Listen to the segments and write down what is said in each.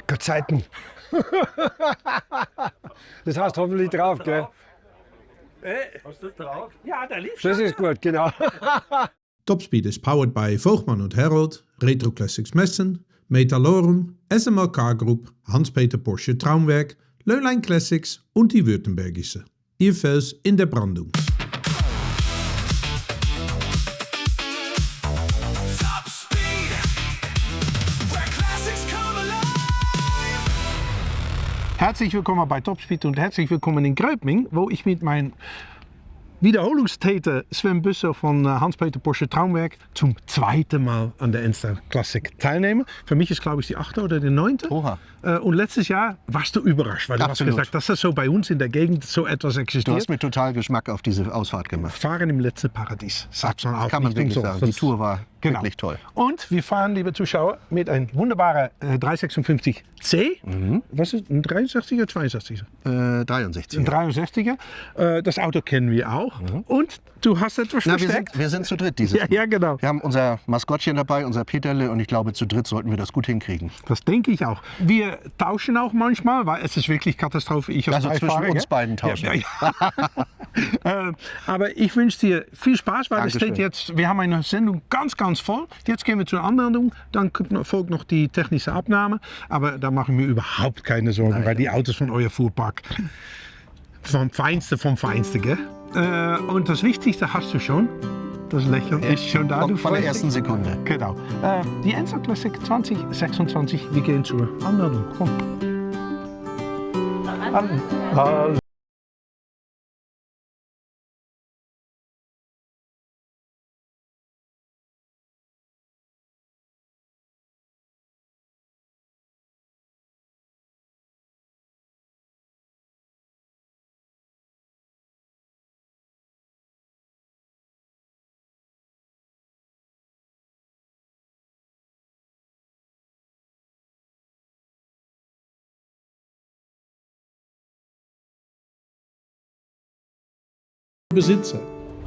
Gottzeiten. Das hast du hoffentlich drauf, gell? Hast du das drauf? Ja, da lief Das ist gut, genau. Topspeed is powered by Voogtman und Herold, Retro Classics Messen, Metalorum, SMLK Group, Hans-Peter Porsche Traumwerk, Löhlein Classics und die Württembergische. Ebenfalls in der Brandung. Herzlich willkommen bei Topspeed und herzlich willkommen in Gröbming, wo ich mit meinem Wiederholungstäter Sven Büsser von Hans-Peter Porsche Traumwerk zum zweiten Mal an der Enster Classic teilnehme. Für mich ist, glaube ich, die 8. oder die 9. Oha. Und letztes Jahr warst du überrascht, weil du hast gesagt, dass das so bei uns in der Gegend so etwas existiert. Du hast mir total Geschmack auf diese Ausfahrt gemacht. Fahren im letzten Paradies, sagt man auch. Kann man nicht wirklich umsonst. sagen. Die Tour war wirklich toll. Und wir fahren, liebe Zuschauer, mit einem wunderbaren 356C. Was ist ein 63er, 62er? 63. Ein 63er. Das Auto kennen wir auch. Und du hast etwas versteckt. Wir sind zu dritt dieses Mal. Ja, genau. Wir haben unser Maskottchen dabei, unser Peterle, und ich glaube, zu dritt sollten wir das gut hinkriegen. Das denke ich auch. Wir tauschen auch manchmal, weil es ist wirklich Katastrophe. Ich als Also zwischen uns beiden tauschen. Ja. Aber ich wünsche dir viel Spaß, weil es steht jetzt, wir haben eine Sendung ganz voll. Jetzt gehen wir zur Anmeldung, dann folgt noch die technische Abnahme. Aber da mache ich mir überhaupt keine Sorgen, weil die Autos von euer Fuhrpark vom Feinste, gell? Und das Wichtigste hast du schon. Das Lächeln ist schon da. Von der ersten Sekunde. Genau. Die Enster Classic 2026, wir gehen zur Anmeldung. Komm. Hallo. Besitzer.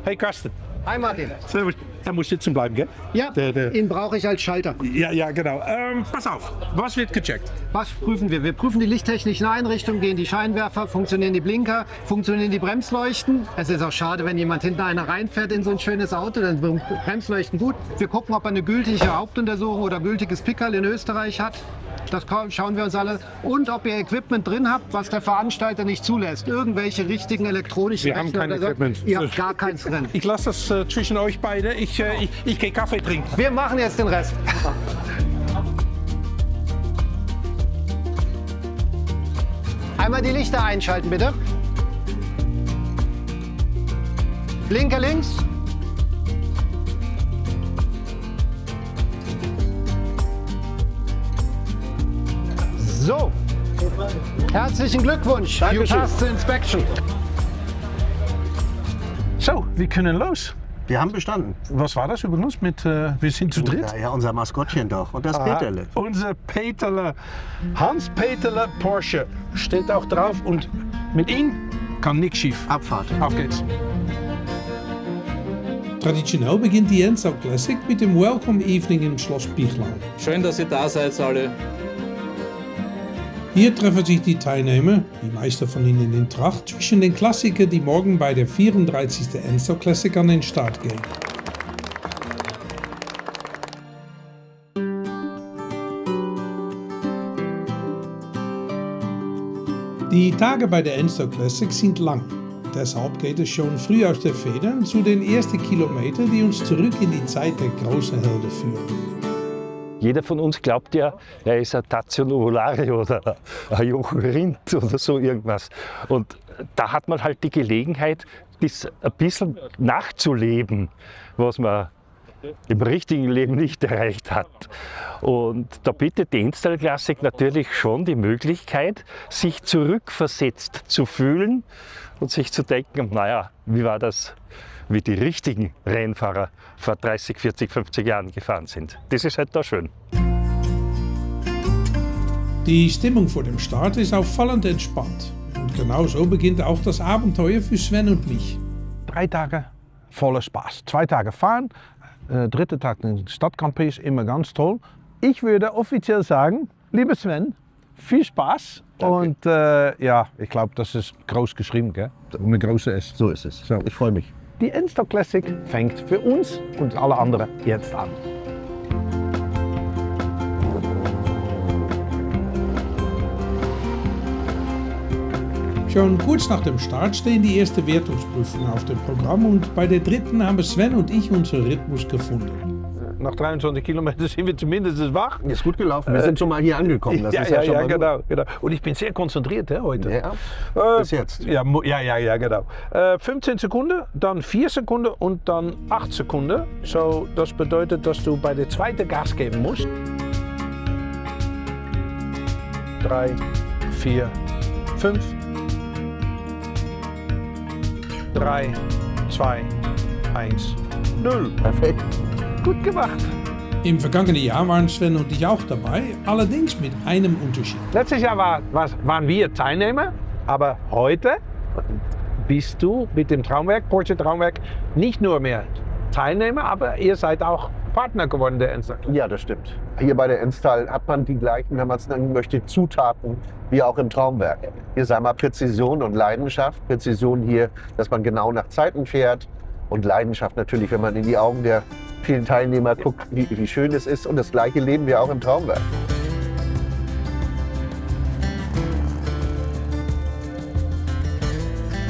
Hey Carsten. Hi Martin. Servus. Er muss sitzen bleiben, gell? Ja, ihn brauche ich als Schalter. Ja, genau. Pass auf, was wird gecheckt? Was prüfen wir? Wir prüfen die lichttechnischen Einrichtungen, gehen die Scheinwerfer, funktionieren die Blinker, funktionieren die Bremsleuchten. Es ist auch schade, wenn jemand hinter einer reinfährt in so ein schönes Auto, dann sind Bremsleuchten gut. Wir gucken, ob er eine gültige Hauptuntersuchung oder gültiges Pickerl in Österreich hat. Das schauen wir uns alle. Und ob ihr Equipment drin habt, was der Veranstalter nicht zulässt. Irgendwelche richtigen elektronischen Wir haben kein oder so. Equipment. Ihr habt gar keins drin. Ich lasse das zwischen euch beide. Ich gehe Kaffee trinken. Wir machen jetzt den Rest. Einmal die Lichter einschalten, bitte. Blinker links. So, herzlichen Glückwunsch. Dankeschön. You passed the inspection. So, wir können los. Wir haben bestanden. Was war das übrigens mit, wir sind zu dritt? Ja, unser Maskottchen doch. Und das Peterle. Unser Peterle, Hans-Peterle Porsche steht auch drauf und mit ihm kann nichts schief. Abfahrt. Auf geht's. Traditionell beginnt die Enster Classic mit dem Welcome Evening im Schloss Pichlau. Schön, dass ihr da seid alle. Hier treffen sich die Teilnehmer, die meisten von ihnen in Tracht, zwischen den Klassikern, die morgen bei der 34. Enster Classic an den Start gehen. Die Tage bei der Enster Classic sind lang. Deshalb geht es schon früh aus der Federn zu den ersten Kilometern, die uns zurück in die Zeit der großen Helden führen. Jeder von uns glaubt ja, er ist ein Tazio Nuvolari oder ein Jochen Rindt oder so irgendwas. Und da hat man halt die Gelegenheit, das ein bisschen nachzuleben, was man im richtigen Leben nicht erreicht hat. Und da bietet die Enster Classic natürlich schon die Möglichkeit, sich zurückversetzt zu fühlen und sich zu denken, naja, wie war das, wie die richtigen Rennfahrer vor 30, 40, 50 Jahren gefahren sind. Das ist halt da schön. Die Stimmung vor dem Start ist auffallend entspannt. Und genau so beginnt auch das Abenteuer für Sven und mich. 3 Tage voller Spaß. 2 Tage fahren, dritte Tag den Stadtcampus, immer ganz toll. Ich würde offiziell sagen, lieber Sven, viel Spaß. Und ja, ich glaube, das ist groß geschrieben, gell? Mit große S. So ist es. So. Ich freue mich. Die Enstone Classic fängt für uns und alle anderen jetzt an. Schon kurz nach dem Start stehen die ersten Wertungsprüfungen auf dem Programm und bei der dritten haben Sven und ich unseren Rhythmus gefunden. Nach 23 Kilometern sind wir zumindest wach. Ist gut gelaufen. Wir sind schon mal hier angekommen. Das ist ja schon mal gut. genau. Und ich bin sehr konzentriert heute. Ja, bis jetzt. Ja, genau. 15 Sekunden, dann 4 Sekunden und dann 8 Sekunden. So, das bedeutet, dass du bei der zweiten Gas geben musst. 3, 4, 5. 3, 2, 1, 0. Perfekt. Gut gemacht. Im vergangenen Jahr waren Sven und ich auch dabei, allerdings mit einem Unterschied. Letztes Jahr waren wir Teilnehmer, aber heute bist du mit dem Traumwerk, Porsche Traumwerk, nicht nur mehr Teilnehmer, aber ihr seid auch Partner geworden der Enstone. Ja, das stimmt. Hier bei der Enstal hat man die gleichen, wenn man es nennen möchte, Zutaten wie auch im Traumwerk. Hier sagen wir Präzision und Leidenschaft. Präzision hier, dass man genau nach Zeiten fährt. Und Leidenschaft natürlich, wenn man in die Augen der vielen Teilnehmer guckt, wie schön es ist. Und das Gleiche leben wir auch im Traumwerk.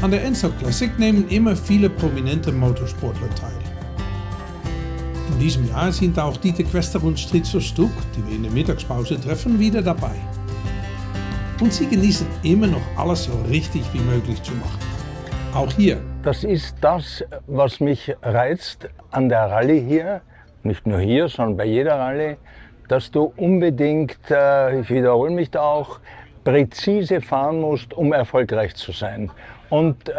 An der Enstone Classic nehmen immer viele prominente Motorsportler teil. In diesem Jahr sind auch Dieter Quester und Strizo Stuck, die wir in der Mittagspause treffen, wieder dabei. Und sie genießen immer noch alles so richtig wie möglich zu machen. Auch hier. Das ist das, was mich reizt an der Rallye hier, nicht nur hier, sondern bei jeder Rallye, dass du unbedingt, ich wiederhole mich da auch, präzise fahren musst, um erfolgreich zu sein. Und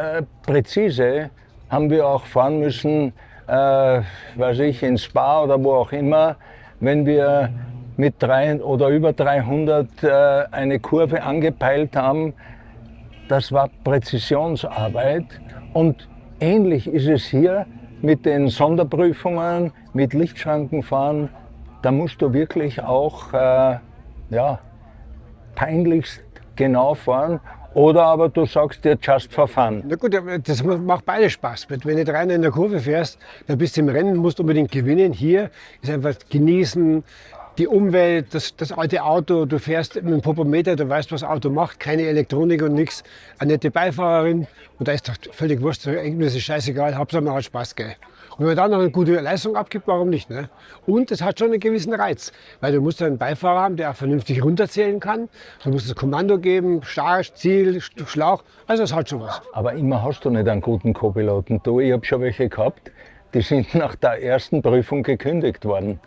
präzise haben wir auch fahren müssen, weiß ich, in Spa oder wo auch immer, wenn wir mit 3 oder über 300 eine Kurve angepeilt haben. Das war Präzisionsarbeit und ähnlich ist es hier mit den Sonderprüfungen, mit Lichtschrankenfahren. Da musst du wirklich auch peinlichst genau fahren. Oder aber du sagst dir just for fun. Na gut, das macht beide Spaß. Wenn du rein in der Kurve fährst, dann bist du im Rennen, musst unbedingt gewinnen. Hier ist einfach genießen, die Umwelt, das alte Auto, du fährst mit dem Popometer, du weißt, was das Auto macht, keine Elektronik und nichts. Eine nette Beifahrerin und da ist doch völlig wurscht, das ist scheißegal, Hauptsache man hat Spaß, gell. Und wenn man dann noch eine gute Leistung abgibt, warum nicht, ne? Und es hat schon einen gewissen Reiz, weil du musst einen Beifahrer haben, der auch vernünftig runterzählen kann. Du musst das Kommando geben, Start, Ziel, Schlauch, also es hat schon was. Aber immer hast du nicht einen guten Co-Piloten. Ich habe schon welche gehabt, die sind nach der ersten Prüfung gekündigt worden.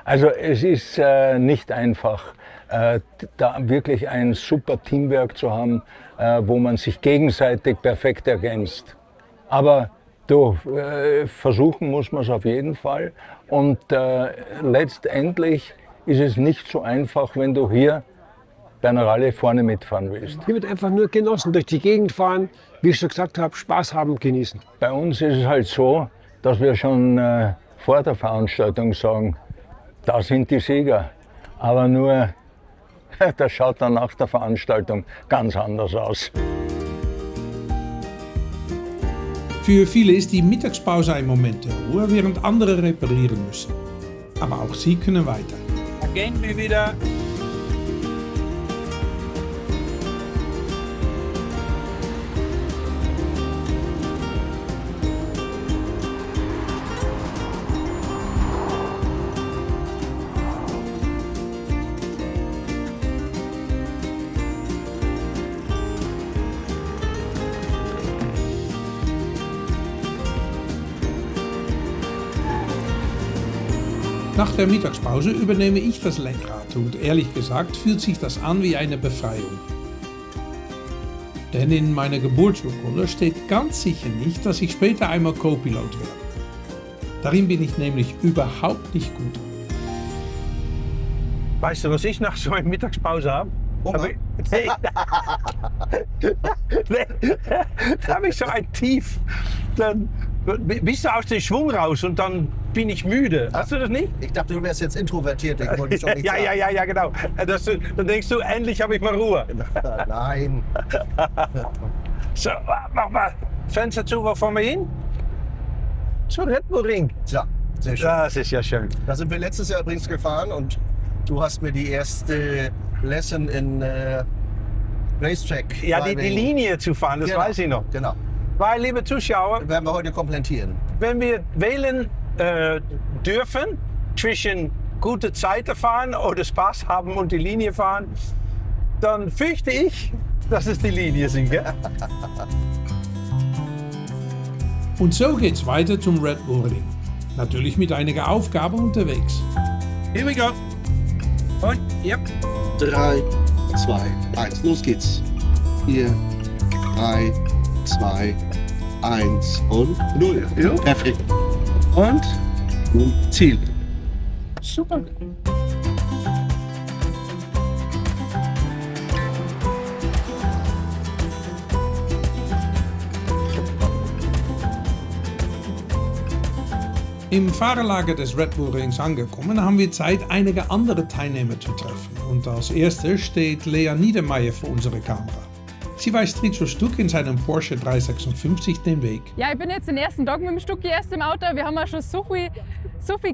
Also es ist nicht einfach, da wirklich ein super Teamwork zu haben, wo man sich gegenseitig perfekt ergänzt. Aber versuchen muss man es auf jeden Fall. Und letztendlich ist es nicht so einfach, wenn du hier bei einer Rallye vorne mitfahren willst. Hier wird einfach nur genossen, durch die Gegend fahren, wie ich schon gesagt habe, Spaß haben, genießen. Bei uns ist es halt so, dass wir schon vor der Veranstaltung sagen, da sind die Sieger. Aber nur, das schaut dann nach der Veranstaltung ganz anders aus. Für viele ist die Mittagspause ein Moment der Ruhe, während andere reparieren müssen. Aber auch sie können weiter. Da gehen wir wieder. Nach der Mittagspause übernehme ich das Lenkrad und ehrlich gesagt fühlt sich das an wie eine Befreiung. Denn in meiner Geburtsurkunde steht ganz sicher nicht, dass ich später einmal Co-Pilot werde. Darin bin ich nämlich überhaupt nicht gut. Weißt du, was ich nach so einer Mittagspause habe? Da habe ich so ein Tief. Dann bist du aus dem Schwung raus und dann bin ich müde. Hast du das nicht? Ich dachte, du wärst jetzt introvertiert. Ich wollte schon nicht sagen. Ja, genau. Dann denkst du, endlich habe ich mal Ruhe. Nein. So, mach mal Fenster zu, wo fahren wir hin? Zum Red Bull Ring. So, sehr schön. Das ist ja schön. Da sind wir letztes Jahr übrigens gefahren und du hast mir die erste Lesson in Racetrack. Ja, die Linie zu fahren, das Genau, weiß ich noch. Genau. Weil, liebe Zuschauer, Werden wir heute komplettieren. wenn wir wählen dürfen zwischen gute Zeiten fahren oder Spaß haben und die Linie fahren, dann fürchte ich, dass es die Linie sind, gell? Und so geht's weiter zum Red Bull Ring. Natürlich mit einigen Aufgaben unterwegs. Here we go. Und, yep. 3, 2, 1, los geht's. 4, 3, 2, 1 und 0. Ja. Perfekt. Und Ziel. super. Im Fahrerlager des Red Bull Rings angekommen, haben wir Zeit, einige andere Teilnehmer zu treffen. Und als erste steht Lea Niedermeyer vor unserer Kamera. Sie weist Rico Stuck in seinem Porsche 356 den Weg. Ja, ich bin jetzt den ersten Tag mit dem Stucki erst im Auto. Wir haben ja schon so viel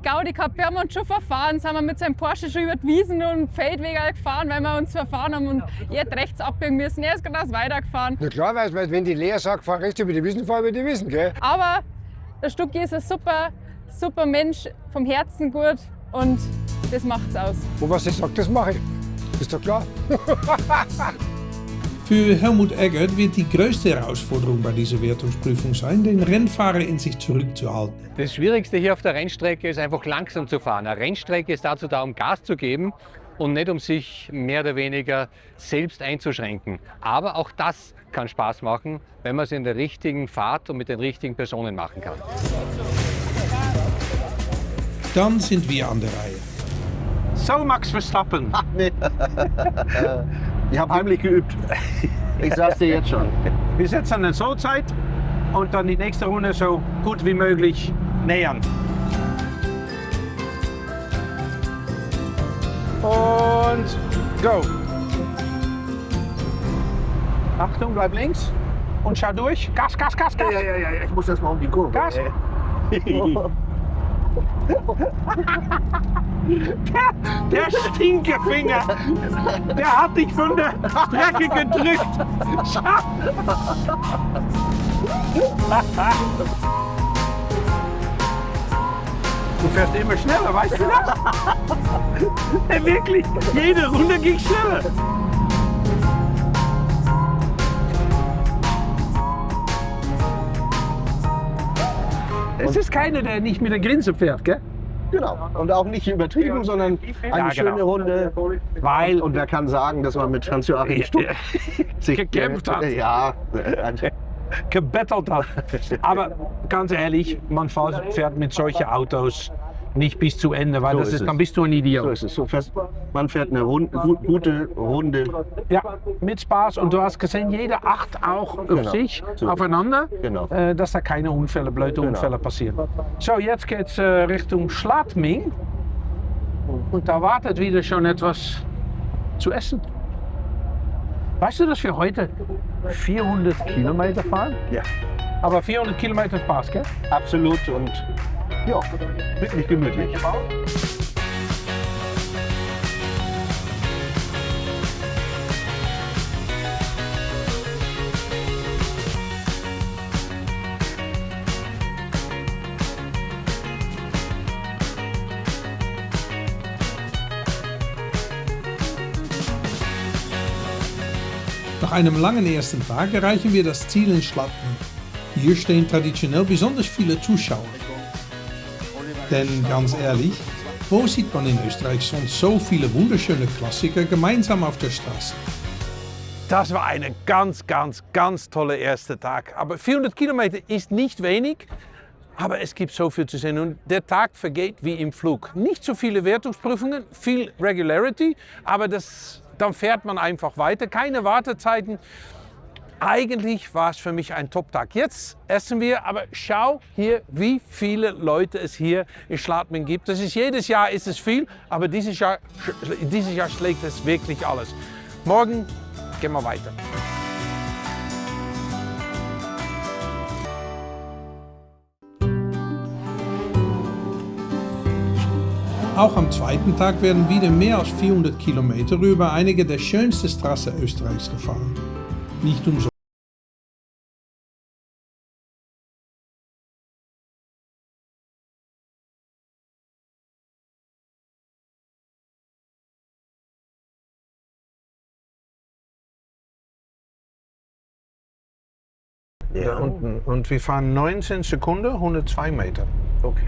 Gaudi gehabt. Wir haben uns schon verfahren, sind wir mit seinem Porsche schon über die Wiesen und Feldwege gefahren, weil wir uns verfahren haben und jetzt rechts abbiegen müssen. Er ist gerade weitergefahren. Na klar, weil wenn die Lea sagt, fahr rechts über die Wiesen, fahr über die Wiesen, gell? Aber der Stucki ist ein super Mensch, vom Herzen gut und das macht's aus. Und was sie sagt, das mache ich. Ist doch klar. Für Helmut Eggert wird die größte Herausforderung bei dieser Wertungsprüfung sein, den Rennfahrer in sich zurückzuhalten. Das Schwierigste hier auf der Rennstrecke ist einfach langsam zu fahren. Eine Rennstrecke ist dazu da, um Gas zu geben und nicht um sich mehr oder weniger selbst einzuschränken. Aber auch das kann Spaß machen, wenn man es in der richtigen Fahrt und mit den richtigen Personen machen kann. Dann sind wir an der Reihe. So, Max Verstappen. Ich habe heimlich geübt. Ich sag's dir jetzt schon. Wir setzen eine Solzeit und dann die nächste Runde so gut wie möglich nähern. Und go. Achtung, bleib links und schau durch. Gas, Gas, Gas, Gas. Ja, ich muss erst mal um die Kurve. Gas. Der Stinkefinger, der hat dich von der Strecke gedrückt. Du fährst immer schneller, weißt du das? Wirklich, jede Runde ging schneller. Es ist keiner, der nicht mit der Grinse fährt, gell? Genau. Und auch nicht übertrieben, sondern eine Ja, schöne genau. Runde. Weil Und wer kann sagen, dass man mit Hans-Joachim Stuck sich gekämpft hat. Ja. gebettelt hat. Aber ganz ehrlich, man fährt mit solchen Autos nicht bis zu Ende, weil So das ist ist, es. dann bist du ein Idiot. So ist es. So fest. Man fährt eine gute Runde. Ja, mit Spaß. Und du hast gesehen, jeder acht auch auf Genau. sich, So. aufeinander, Genau. dass da keine Unfälle, blöde Unfälle passieren. So, jetzt geht's Richtung Schladming. Und da wartet wieder schon etwas zu essen. Weißt du, dass wir heute 400 Kilometer fahren? Ja. Aber 400 Kilometer Spaß, gell? Absolut und ja, wirklich gemütlich. Nach einem langen ersten Tag erreichen wir das Ziel in Schladming. Hier stehen traditionell besonders viele Zuschauer. Denn ganz ehrlich, wo sieht man in Österreich sonst so viele wunderschöne Klassiker gemeinsam auf der Straße? Das war ein ganz toller erster Tag. Aber 400 Kilometer ist nicht wenig, aber es gibt so viel zu sehen. Und der Tag vergeht wie im Flug. Nicht so viele Wertungsprüfungen, viel Regularity, aber dann fährt man einfach weiter. Keine Wartezeiten. eigentlich war es für mich ein Top-Tag. Jetzt essen wir, aber schau hier, wie viele Leute es hier in Schladming gibt. Das ist, jedes Jahr ist es viel, aber dieses Jahr schlägt es wirklich alles. Morgen gehen wir weiter. Auch am zweiten Tag werden wieder mehr als 400 Kilometer über einige der schönsten Straßen Österreichs gefahren. Nicht umsonst. Da unten. Und wir fahren 19 Sekunden, 102 Meter. Okay.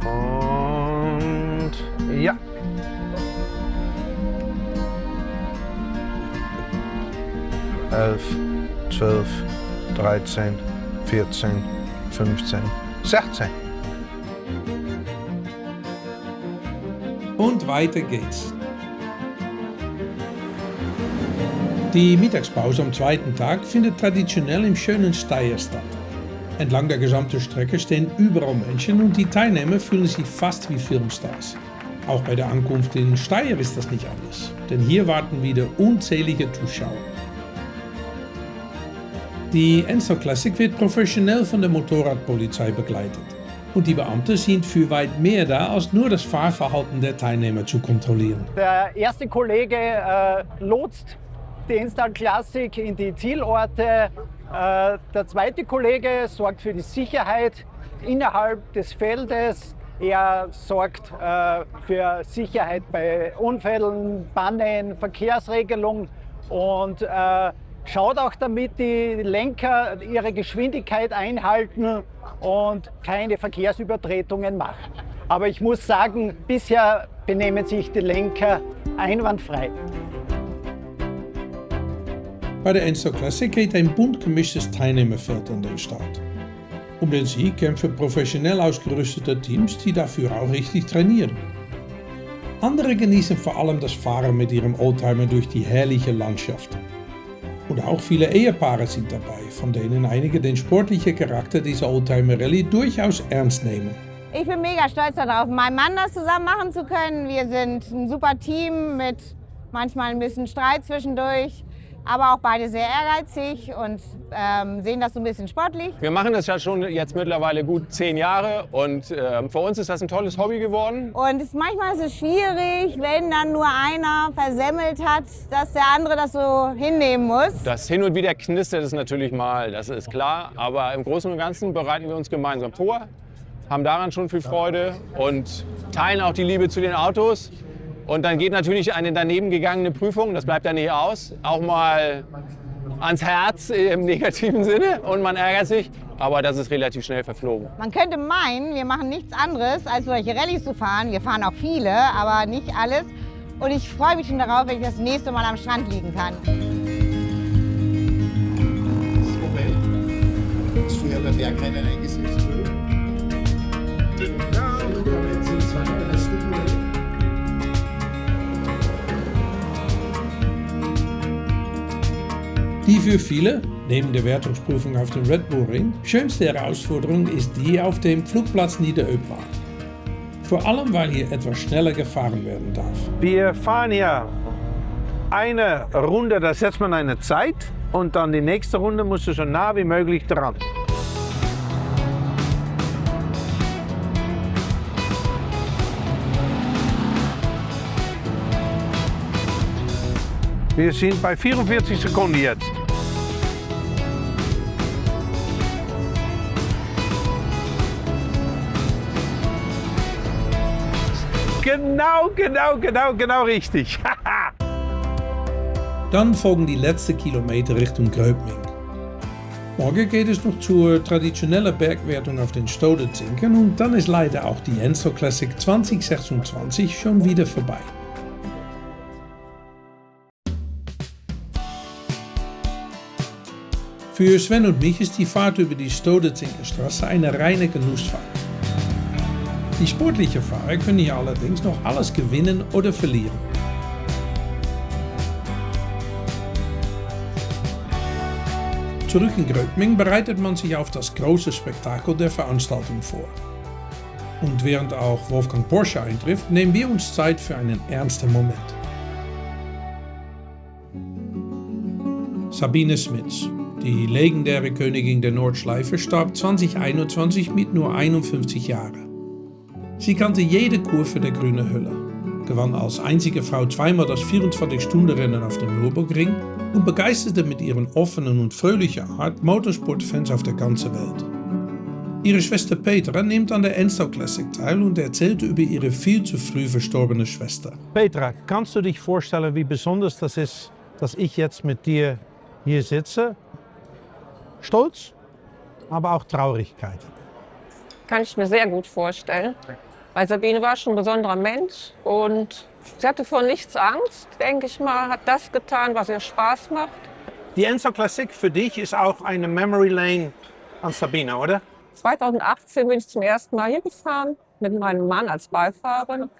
Und ja. Elf, 12, 13, 14, 15, 16. Und weiter geht's. Die Mittagspause am zweiten Tag findet traditionell im schönen Steyr statt. Entlang der gesamten Strecke stehen überall Menschen und die Teilnehmer fühlen sich fast wie Filmstars. Auch bei der Ankunft in Steyr ist das nicht anders, denn hier warten wieder unzählige Zuschauer. Die Enstal Classic wird professionell von der Motorradpolizei begleitet. Und die Beamten sind für weit mehr da, als nur das Fahrverhalten der Teilnehmer zu kontrollieren. Der erste Kollege lotst die Enstal Classic in die Zielorte. Der zweite Kollege sorgt für die Sicherheit innerhalb des Feldes. Er sorgt für Sicherheit bei Unfällen, Bannen, Verkehrsregelung und schaut auch, damit die Lenker ihre Geschwindigkeit einhalten und keine Verkehrsübertretungen machen. Aber ich muss sagen, bisher benehmen sich die Lenker einwandfrei. Bei der Enstal Classic geht ein bunt gemischtes Teilnehmerfeld an den Start. Um den Sieg kämpfen professionell ausgerüstete Teams, die dafür auch richtig trainieren. Andere genießen vor allem das Fahren mit ihrem Oldtimer durch die herrliche Landschaft. Und auch viele Ehepaare sind dabei, von denen einige den sportlichen Charakter dieser Oldtimer Rallye durchaus ernst nehmen. Ich bin mega stolz darauf, mit meinem Mann das zusammen machen zu können. Wir sind ein super Team mit manchmal ein bisschen Streit zwischendurch, aber auch beide sehr ehrgeizig und sehen das so ein bisschen sportlich. Wir machen das ja schon jetzt mittlerweile gut 10 Jahre und für uns ist das ein tolles Hobby geworden. Und manchmal ist es schwierig, wenn dann nur einer versemmelt hat, dass der andere das so hinnehmen muss. Das hin und wieder knistert es natürlich mal, das ist klar, aber im Großen und Ganzen bereiten wir uns gemeinsam vor, haben daran schon viel Freude und teilen auch die Liebe zu den Autos. Und dann geht natürlich eine daneben gegangene Prüfung, das bleibt ja nicht aus, auch mal ans Herz im negativen Sinne und man ärgert sich, aber das ist relativ schnell verflogen. Man könnte meinen, wir machen nichts anderes, als solche Rallyes zu fahren. Wir fahren auch viele, aber nicht alles. Und ich freue mich schon darauf, wenn ich das nächste Mal am Strand liegen kann. Das Moment ist früher bei Bergrennen eingesetzt wurde. Die für viele, neben der Wertungsprüfung auf dem Red Bull Ring, schönste Herausforderung ist die auf dem Flugplatz Niederöpla. Vor allem, weil hier etwas schneller gefahren werden darf. Wir fahren hier eine Runde, da setzt man eine Zeit und dann die nächste Runde musst du so nah wie möglich dran. Wir sind bei 44 Sekunden jetzt. Genau richtig. Dann folgen die letzten Kilometer Richtung Gröbming. Morgen geht es noch zur traditionellen Bergwertung auf den Stoderzinken und dann ist leider auch die Enstal Classic 2026 schon wieder vorbei. Für Sven und mich ist die Fahrt über die Stoderzinkenstraße eine reine Genussfahrt. Die sportlichen Fahrer können hier allerdings noch alles gewinnen oder verlieren. Zurück in Gröbming bereitet man sich auf das große Spektakel der Veranstaltung vor. Und während auch Wolfgang Porsche eintrifft, nehmen wir uns Zeit für einen ernsten Moment. Sabine Smits, die legendäre Königin der Nordschleife, starb 2021 mit nur 51 Jahren. Sie kannte jede Kurve der Grünen Hülle, gewann als einzige Frau zweimal das 24-Stunden-Rennen auf dem Nürburgring und begeisterte mit ihren offenen und fröhlichen Art Motorsportfans auf der ganzen Welt. Ihre Schwester Petra nimmt an der Enstal Classic teil und erzählt über ihre viel zu früh verstorbene Schwester. Petra, kannst du dich vorstellen, wie besonders das ist, dass ich jetzt mit dir hier sitze? Stolz, aber auch Traurigkeit. Kann ich mir sehr gut vorstellen. Weil Sabine war schon ein besonderer Mensch und sie hatte vor nichts Angst, denke ich mal, hat das getan, was ihr Spaß macht. Die Enstal Classic für dich ist auch eine Memory Lane an Sabine, oder? 2018 bin ich zum ersten Mal hier gefahren, mit meinem Mann als Beifahrerin.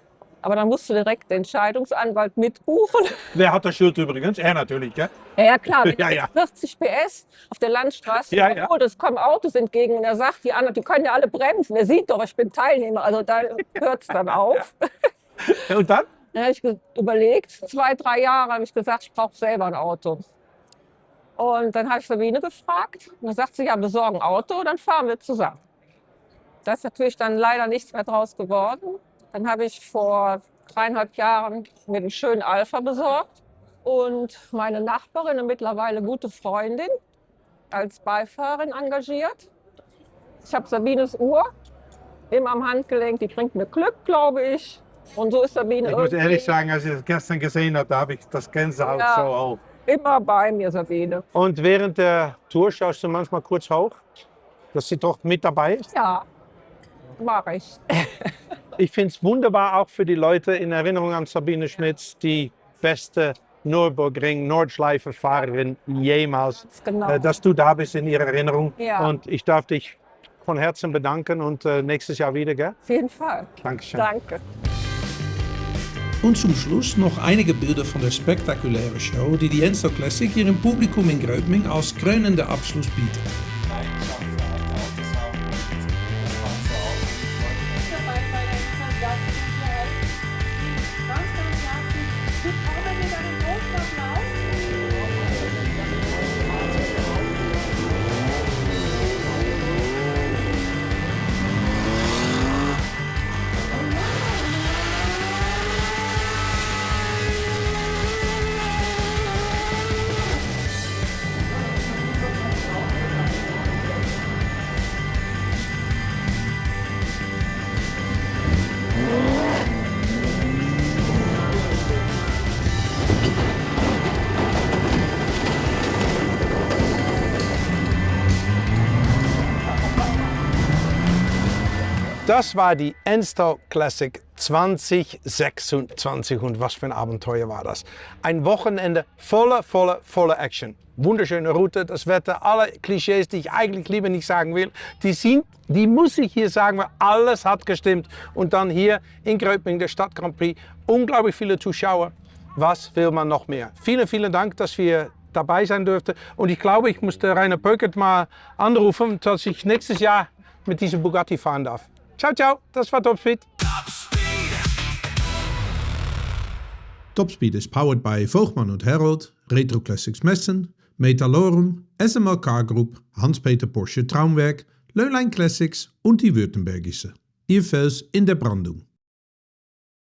Aber dann musste direkt der Entscheidungsanwalt mitbuchen. Wer hat das Schuld übrigens? Er natürlich, gell? Ja klar, mit Ja. 40 PS auf der Landstraße. Ja. Oh, das kommen Autos entgegen und er sagt, die anderen, die können ja alle bremsen. Er sieht doch, ich bin Teilnehmer. Also da hört es dann auf. Und dann? Dann habe ich überlegt, 2-3 Jahre habe ich gesagt, ich brauche selber ein Auto. Und dann habe ich Sabine gefragt und dann sagt sie, ja, besorgen ein Auto, dann fahren wir zusammen. Da ist natürlich dann leider nichts mehr draus geworden. Dann habe ich vor 3,5 Jahren mir einen schönen Alpha besorgt und meine Nachbarin und mittlerweile gute Freundin als Beifahrerin engagiert. Ich habe Sabines Uhr immer am Handgelenk, die bringt mir Glück, glaube ich. Und so ist Sabine. Ich muss ehrlich sagen, als ich das gestern gesehen habe, da habe ich das Gänsehaut so auf. Immer bei mir, Sabine. Und während der Tour schaust du manchmal kurz hoch, dass sie doch mit dabei ist? Ja, mache ich. Ich finde es wunderbar, auch für die Leute in Erinnerung an Sabine Smits, die beste Nürburgring-Nordschleife-Fahrerin jemals, Genau. dass du da bist in ihrer Erinnerung. Ja. Und ich darf dich von Herzen bedanken und nächstes Jahr wieder, gell? Auf jeden Fall. Dankeschön. Danke. Und zum Schluss noch einige Bilder von der spektakulären Show, die Enstal Classic ihrem Publikum in Gröbming als krönender Abschluss bietet. Das war die Enstal Classic 2026 und was für ein Abenteuer war das. Ein Wochenende voller Action. Wunderschöne Route, das Wetter, alle Klischees, die ich eigentlich lieber nicht sagen will, die muss ich hier sagen, weil alles hat gestimmt. Und dann hier in Gröbming, der Stadt Grand Prix, unglaublich viele Zuschauer. Was will man noch mehr? Vielen Dank, dass wir dabei sein durften. Und ich glaube, ich muss Rainer Pöckert mal anrufen, dass ich nächstes Jahr mit diesem Bugatti fahren darf. Ciao, das war Topspeed. Topspeed is powered by Voogtman und Herold, Retro Classics Messen, Metalorum, SML Car Group, Hans-Peter Porsche Traumwerk, Löhlein Classics und die Württembergische. Ihr Fels in der Brandung.